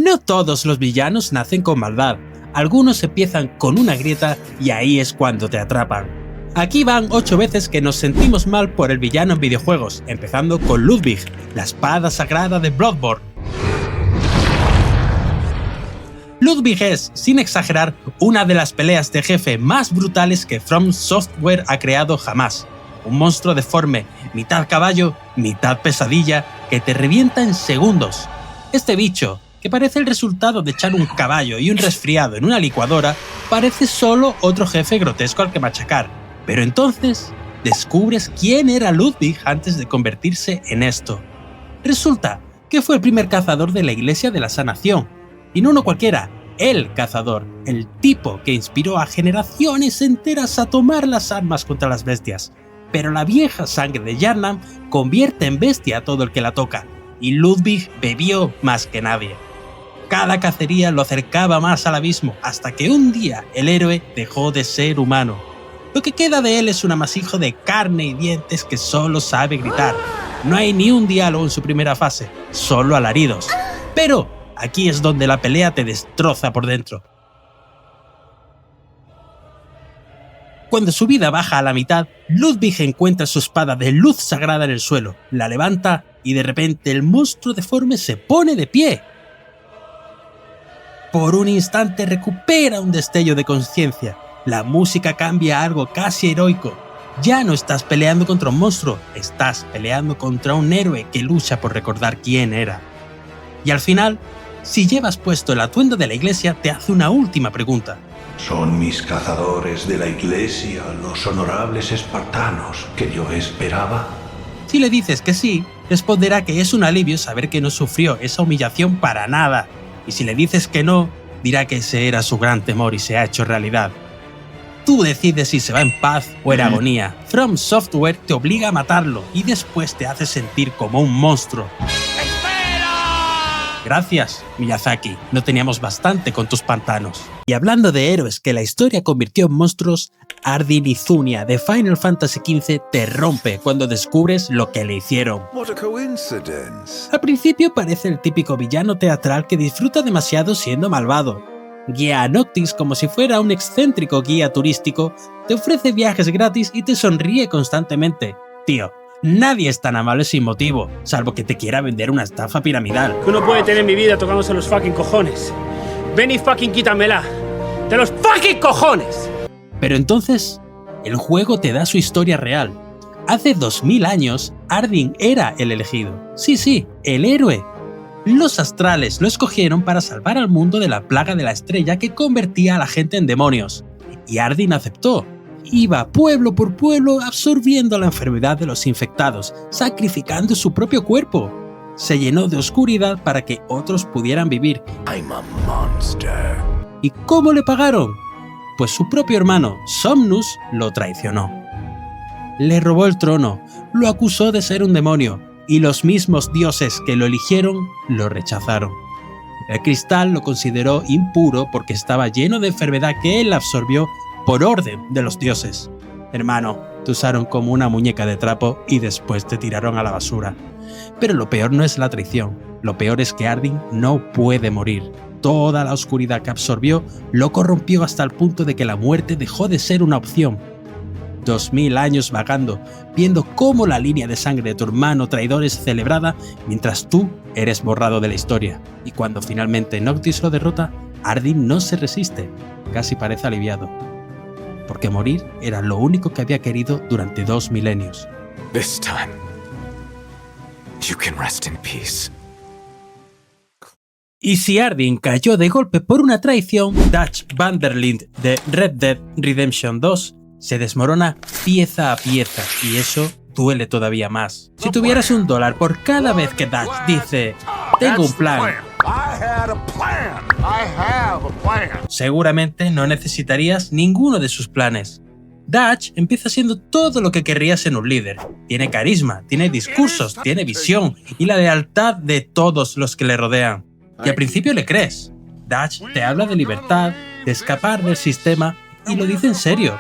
No todos los villanos nacen con maldad, algunos empiezan con una grieta y ahí es cuando te atrapan. Aquí van 8 veces que nos sentimos mal por el villano en videojuegos, empezando con Ludwig, la espada sagrada de Bloodborne. Ludwig es, sin exagerar, una de las peleas de jefe más brutales que From Software ha creado jamás. Un monstruo deforme, mitad caballo, mitad pesadilla, que te revienta en segundos. Este bicho, que parece el resultado de echar un caballo y un resfriado en una licuadora, parece solo otro jefe grotesco al que machacar. Pero entonces, descubres quién era Ludwig antes de convertirse en esto. Resulta que fue el primer cazador de la Iglesia de la Sanación. Y no uno cualquiera, el cazador, el tipo que inspiró a generaciones enteras a tomar las armas contra las bestias. Pero la vieja sangre de Yharnam convierte en bestia a todo el que la toca, y Ludwig bebió más que nadie. Cada cacería lo acercaba más al abismo, hasta que un día el héroe dejó de ser humano. Lo que queda de él es un amasijo de carne y dientes que solo sabe gritar. No hay ni un diálogo en su primera fase, solo alaridos. Pero aquí es donde la pelea te destroza por dentro. Cuando su vida baja a la mitad, Ludwig encuentra su espada de luz sagrada en el suelo, la levanta y de repente el monstruo deforme se pone de pie. Por un instante recupera un destello de conciencia. La música cambia a algo casi heroico. Ya no estás peleando contra un monstruo, estás peleando contra un héroe que lucha por recordar quién era. Y al final, si llevas puesto el atuendo de la iglesia, te hace una última pregunta. ¿Son mis cazadores de la iglesia los honorables espartanos que yo esperaba? Si le dices que sí, responderá que es un alivio saber que no sufrió esa humillación para nada. Y si le dices que no, dirá que ese era su gran temor y se ha hecho realidad. Tú decides si se va en paz o en agonía. From Software te obliga a matarlo y después te hace sentir como un monstruo. Gracias, Miyazaki, no teníamos bastante con tus pantanos. Y hablando de héroes que la historia convirtió en monstruos, Ardyn Izunia de Final Fantasy XV te rompe cuando descubres lo que le hicieron. Al principio parece el típico villano teatral que disfruta demasiado siendo malvado. Guía a Noctis como si fuera un excéntrico guía turístico, te ofrece viajes gratis y te sonríe constantemente. Tío, nadie es tan amable sin motivo, salvo que te quiera vender una estafa piramidal. Tú no puedes tener mi vida tocándose los fucking cojones. Ven y fucking quítamela. ¡De los fucking cojones! Pero entonces, el juego te da su historia real. Hace 2000 años, Ardyn era el elegido. Sí, el héroe. Los astrales lo escogieron para salvar al mundo de la plaga de la estrella que convertía a la gente en demonios. Y Ardyn aceptó. Iba pueblo por pueblo absorbiendo la enfermedad de los infectados, sacrificando su propio cuerpo. Se llenó de oscuridad para que otros pudieran vivir. I'm a monster. ¿Y cómo le pagaron? Pues su propio hermano, Somnus, lo traicionó. Le robó el trono, lo acusó de ser un demonio, y los mismos dioses que lo eligieron lo rechazaron. El cristal lo consideró impuro porque estaba lleno de enfermedad que él absorbió por orden de los dioses. Hermano, te usaron como una muñeca de trapo y después te tiraron a la basura. Pero lo peor no es la traición, lo peor es que Ardyn no puede morir. Toda la oscuridad que absorbió lo corrompió hasta el punto de que la muerte dejó de ser una opción. 2000 años vagando, viendo cómo la línea de sangre de tu hermano traidor es celebrada mientras tú eres borrado de la historia. Y cuando finalmente Noctis lo derrota, Ardyn no se resiste, casi parece aliviado. Porque morir era lo único que había querido durante 2 milenios. This time, you can rest in peace. Y si Ardyn cayó de golpe por una traición, Dutch van der Linde de Red Dead Redemption 2 se desmorona pieza a pieza y eso duele todavía más. Si tuvieras $1 por cada vez que Dutch dice «tengo un plan», seguramente no necesitarías ninguno de sus planes. Dutch empieza siendo todo lo que querrías en un líder. Tiene carisma, tiene discursos, tiene visión y la lealtad de todos los que le rodean. Y al principio le crees. Dutch te habla de libertad, de escapar del sistema y lo dice en serio.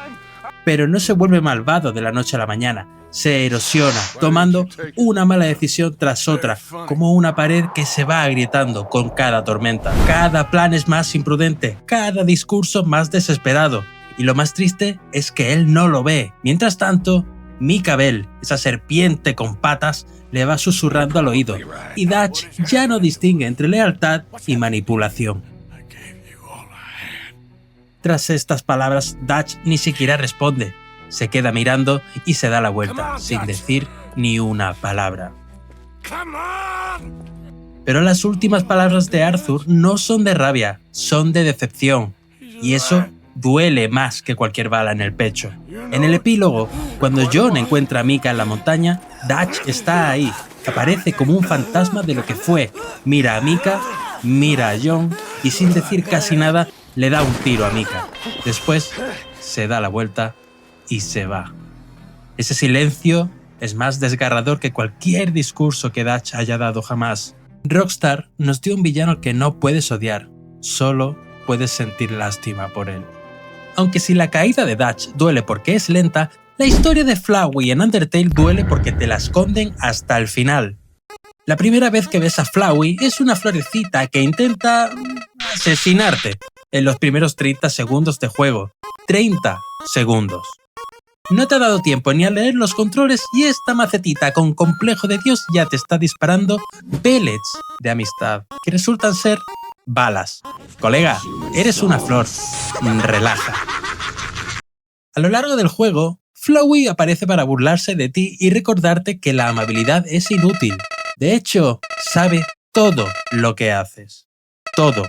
Pero no se vuelve malvado de la noche a la mañana. se erosiona, tomando una mala decisión tras otra, como una pared que se va agrietando con cada tormenta. Cada plan es más imprudente, cada discurso más desesperado, y lo más triste es que él no lo ve. Mientras tanto, Mika Bell, esa serpiente con patas, le va susurrando al oído, y Dutch ya no distingue entre lealtad y manipulación. Tras estas palabras, Dutch ni siquiera responde. Se queda mirando y se da la vuelta, sin decir ni una palabra. Pero las últimas palabras de Arthur no son de rabia, son de decepción. Y eso duele más que cualquier bala en el pecho. En el epílogo, cuando John encuentra a Mika en la montaña, Dutch está ahí. Aparece como un fantasma de lo que fue. Mira a Mika, mira a John y sin decir casi nada, le da un tiro a Mika. Después se da la vuelta y se va. Ese silencio es más desgarrador que cualquier discurso que Dutch haya dado jamás. Rockstar nos dio un villano que no puedes odiar, solo puedes sentir lástima por él. Aunque si la caída de Dutch duele porque es lenta, la historia de Flowey en Undertale duele porque te la esconden hasta el final. La primera vez que ves a Flowey es una florecita que intenta asesinarte en los primeros 30 segundos de juego. 30 segundos. No te ha dado tiempo ni a leer los controles y esta macetita con complejo de Dios ya te está disparando pellets de amistad, que resultan ser balas. Colega, eres una flor. Relaja. A lo largo del juego, Flowey aparece para burlarse de ti y recordarte que la amabilidad es inútil. De hecho, sabe todo lo que haces. Todo.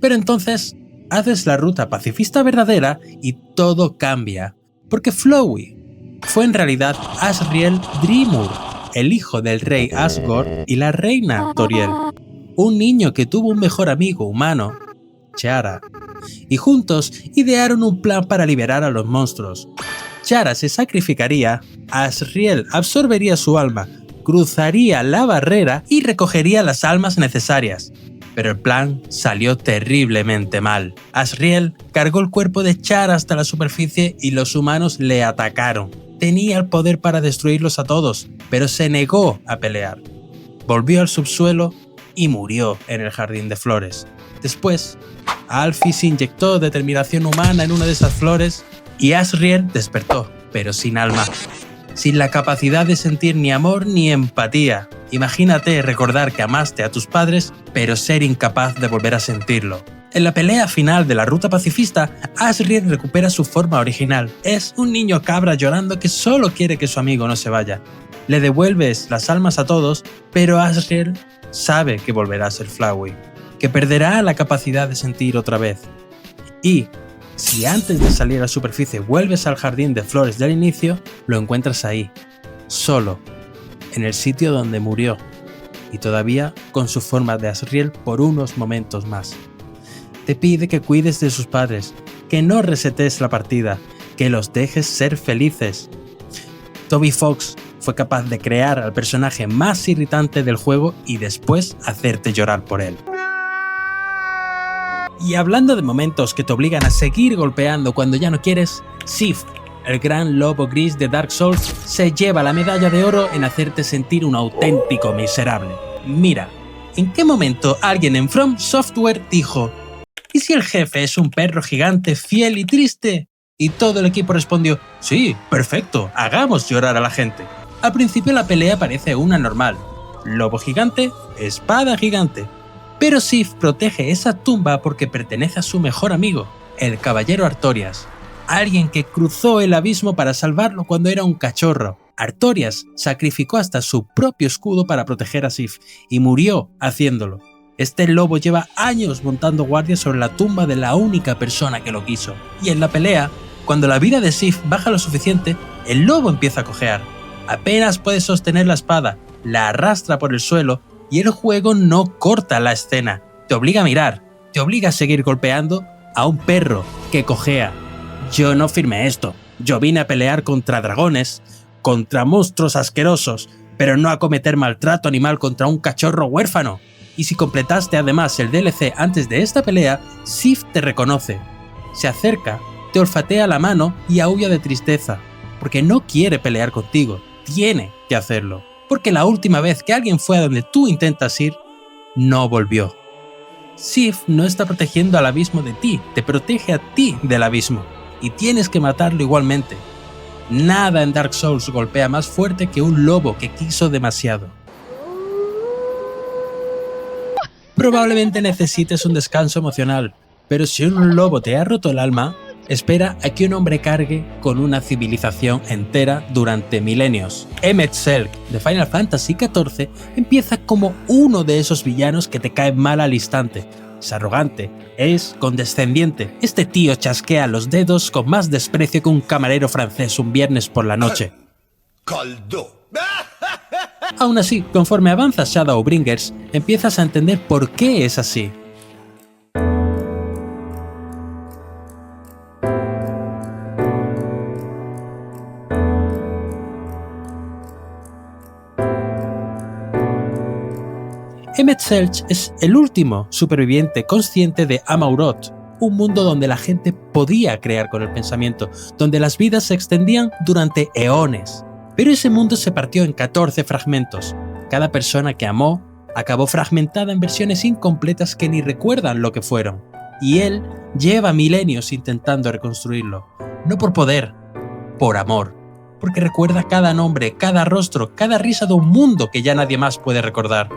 Pero entonces, haces la ruta pacifista verdadera y todo cambia, porque Flowey fue en realidad Asriel Drimur, el hijo del rey Asgore y la reina Toriel, un niño que tuvo un mejor amigo humano, Chara, y juntos idearon un plan para liberar a los monstruos. Chara se sacrificaría, Asriel absorbería su alma, cruzaría la barrera y recogería las almas necesarias. Pero el plan salió terriblemente mal. Asriel cargó el cuerpo de Chara hasta la superficie y los humanos le atacaron. Tenía el poder para destruirlos a todos, pero se negó a pelear. Volvió al subsuelo y murió en el jardín de flores. Después, Alfie se inyectó determinación humana en una de esas flores y Asriel despertó, pero sin alma. Sin la capacidad de sentir ni amor ni empatía. Imagínate recordar que amaste a tus padres, pero ser incapaz de volver a sentirlo. En la pelea final de la ruta pacifista, Asriel recupera su forma original. Es un niño cabra llorando que solo quiere que su amigo no se vaya. Le devuelves las almas a todos, pero Asriel sabe que volverá a ser Flowey, que perderá la capacidad de sentir otra vez. Y si antes de salir a la superficie vuelves al jardín de flores del inicio, lo encuentras ahí, solo, en el sitio donde murió, y todavía con su forma de Asriel por unos momentos más. Te pide que cuides de sus padres, que no resetes la partida, que los dejes ser felices. Toby Fox fue capaz de crear al personaje más irritante del juego y después hacerte llorar por él. Y hablando de momentos que te obligan a seguir golpeando cuando ya no quieres, Sif, el gran lobo gris de Dark Souls, se lleva la medalla de oro en hacerte sentir un auténtico miserable. Mira, ¿en qué momento alguien en From Software dijo ¿y si el jefe es un perro gigante fiel y triste? Y todo el equipo respondió sí, perfecto, hagamos llorar a la gente. Al principio la pelea parece una normal. Lobo gigante, espada gigante. Pero Sif protege esa tumba porque pertenece a su mejor amigo, el caballero Artorias, alguien que cruzó el abismo para salvarlo cuando era un cachorro. Artorias sacrificó hasta su propio escudo para proteger a Sif y murió haciéndolo. Este lobo lleva años montando guardia sobre la tumba de la única persona que lo quiso. Y en la pelea, cuando la vida de Sif baja lo suficiente, el lobo empieza a cojear. Apenas puede sostener la espada, la arrastra por el suelo y el juego no corta la escena. Te obliga a mirar, te obliga a seguir golpeando a un perro que cojea. Yo no firmé esto. Yo vine a pelear contra dragones, contra monstruos asquerosos, pero no a cometer maltrato animal contra un cachorro huérfano. Y si completaste además el DLC antes de esta pelea, Sif te reconoce. Se acerca, te olfatea la mano y aúlla de tristeza. porque no quiere pelear contigo, tiene que hacerlo, porque la última vez que alguien fue a donde tú intentas ir, no volvió. Sif no está protegiendo al abismo de ti, te protege a ti del abismo, y tienes que matarlo igualmente. Nada en Dark Souls golpea más fuerte que un lobo que quiso demasiado. Probablemente necesites un descanso emocional, pero si un lobo te ha roto el alma, espera a que un hombre cargue con una civilización entera durante milenios. Emet-Selch de Final Fantasy XIV empieza como uno de esos villanos que te caen mal al instante. Es arrogante, es condescendiente. Este tío chasquea los dedos con más desprecio que un camarero francés un viernes por la noche. ¡Caldo! Aún así, conforme avanzas Shadowbringers, empiezas a entender por qué es así. Emet-Selch es el último superviviente consciente de Amauroth, un mundo donde la gente podía crear con el pensamiento, donde las vidas se extendían durante eones. Pero ese mundo se partió en 14 fragmentos. Cada persona que amó acabó fragmentada en versiones incompletas que ni recuerdan lo que fueron. Y él lleva milenios intentando reconstruirlo. No por poder, por amor. Porque recuerda cada nombre, cada rostro, cada risa de un mundo que ya nadie más puede recordar.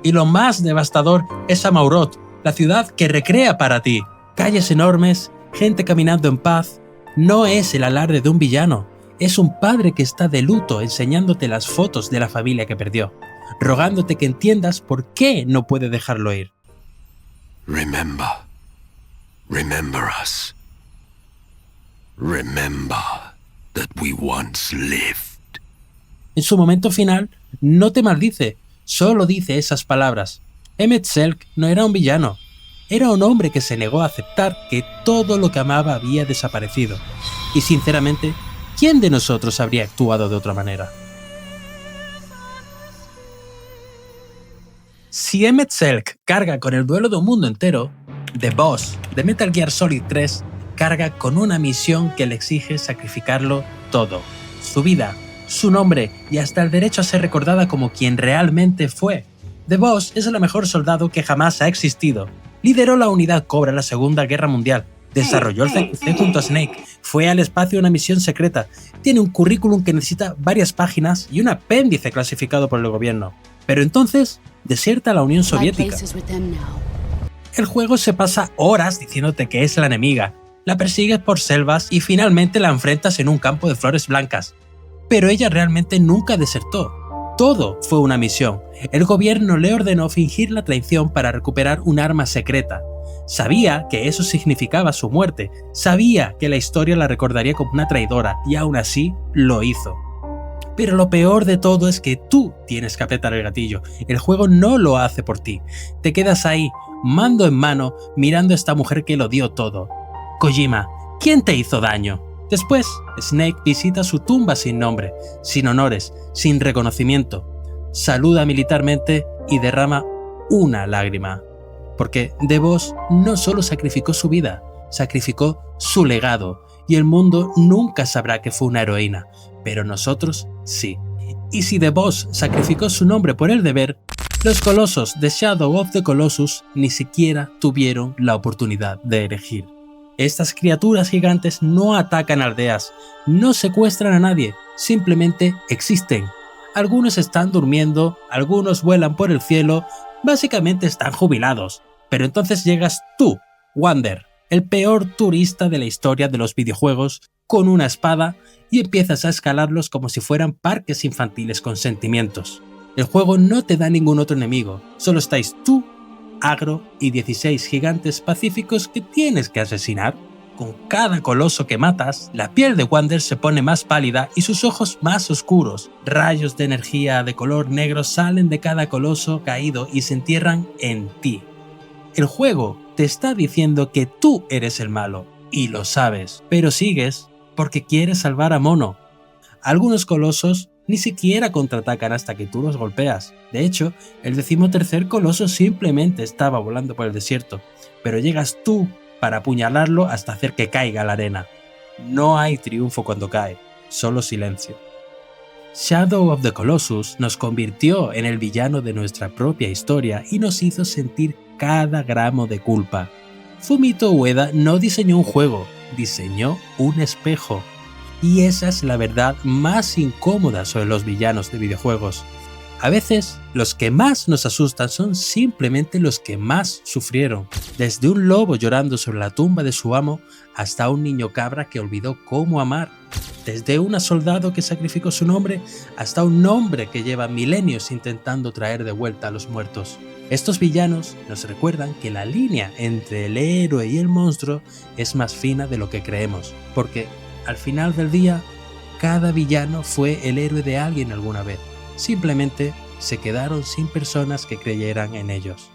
Y lo más devastador es Amauroth, la ciudad que recrea para ti. Calles enormes, gente caminando en paz. No es el alarde de un villano. Es un padre que está de luto enseñándote las fotos de la familia que perdió, rogándote que entiendas por qué no puede dejarlo ir. Remember. Remember us. Remember that we once lived. En su momento final, no te maldice, solo dice esas palabras. Emet-Selch no era un villano, era un hombre que se negó a aceptar que todo lo que amaba había desaparecido. Y sinceramente, ¿quién de nosotros habría actuado de otra manera? Si Emet-Selch carga con el duelo de un mundo entero, The Boss de Metal Gear Solid 3 carga con una misión que le exige sacrificarlo todo. Su vida, su nombre y hasta el derecho a ser recordada como quien realmente fue. The Boss es el mejor soldado que jamás ha existido. Lideró la unidad Cobra en la Segunda Guerra Mundial. Desarrolló el CQC junto a Snake, fue al espacio en una misión secreta, tiene un currículum que necesita varias páginas y un apéndice clasificado por el gobierno. Pero entonces, desierta la Unión Soviética. El juego se pasa horas diciéndote que es la enemiga, la persigues por selvas y finalmente la enfrentas en un campo de flores blancas. Pero ella realmente nunca desertó. Todo fue una misión. El gobierno le ordenó fingir la traición para recuperar un arma secreta. Sabía que eso significaba su muerte, sabía que la historia la recordaría como una traidora y aún así lo hizo. Pero lo peor de todo es que tú tienes que apretar el gatillo, el juego no lo hace por ti. Te quedas ahí, mando en mano, mirando a esta mujer que lo dio todo. Kojima, ¿quién te hizo daño? Después, Snake visita su tumba sin nombre, sin honores, sin reconocimiento. Saluda militarmente y derrama una lágrima. Porque The Boss no solo sacrificó su vida, sacrificó su legado, y el mundo nunca sabrá que fue una heroína, pero nosotros sí. Y si The Boss sacrificó su nombre por el deber, los colosos de Shadow of the Colossus ni siquiera tuvieron la oportunidad de elegir. Estas criaturas gigantes no atacan aldeas, no secuestran a nadie, simplemente existen. Algunos están durmiendo, algunos vuelan por el cielo, básicamente están jubilados. Pero entonces llegas tú, Wander, el peor turista de la historia de los videojuegos, con una espada y empiezas a escalarlos como si fueran parques infantiles con sentimientos. El juego no te da ningún otro enemigo, solo estáis tú, Agro y 16 gigantes pacíficos que tienes que asesinar. Con cada coloso que matas, la piel de Wander se pone más pálida y sus ojos más oscuros. Rayos de energía de color negro salen de cada coloso caído y se entierran en ti. El juego te está diciendo que tú eres el malo, y lo sabes, pero sigues porque quieres salvar a Mono. Algunos colosos ni siquiera contraatacan hasta que tú los golpeas. De hecho, el 13º coloso simplemente estaba volando por el desierto, pero llegas tú para apuñalarlo hasta hacer que caiga a la arena. No hay triunfo cuando cae, solo silencio. Shadow of the Colossus nos convirtió en el villano de nuestra propia historia y nos hizo sentir cada gramo de culpa. Fumito Ueda no diseñó un juego, diseñó un espejo. Y esa es la verdad más incómoda sobre los villanos de videojuegos. A veces, los que más nos asustan son simplemente los que más sufrieron. Desde un lobo llorando sobre la tumba de su amo, hasta un niño cabra que olvidó cómo amar. Desde un soldado que sacrificó su nombre, hasta un hombre que lleva milenios intentando traer de vuelta a los muertos. Estos villanos nos recuerdan que la línea entre el héroe y el monstruo es más fina de lo que creemos, porque al final del día, cada villano fue el héroe de alguien alguna vez. Simplemente se quedaron sin personas que creyeran en ellos.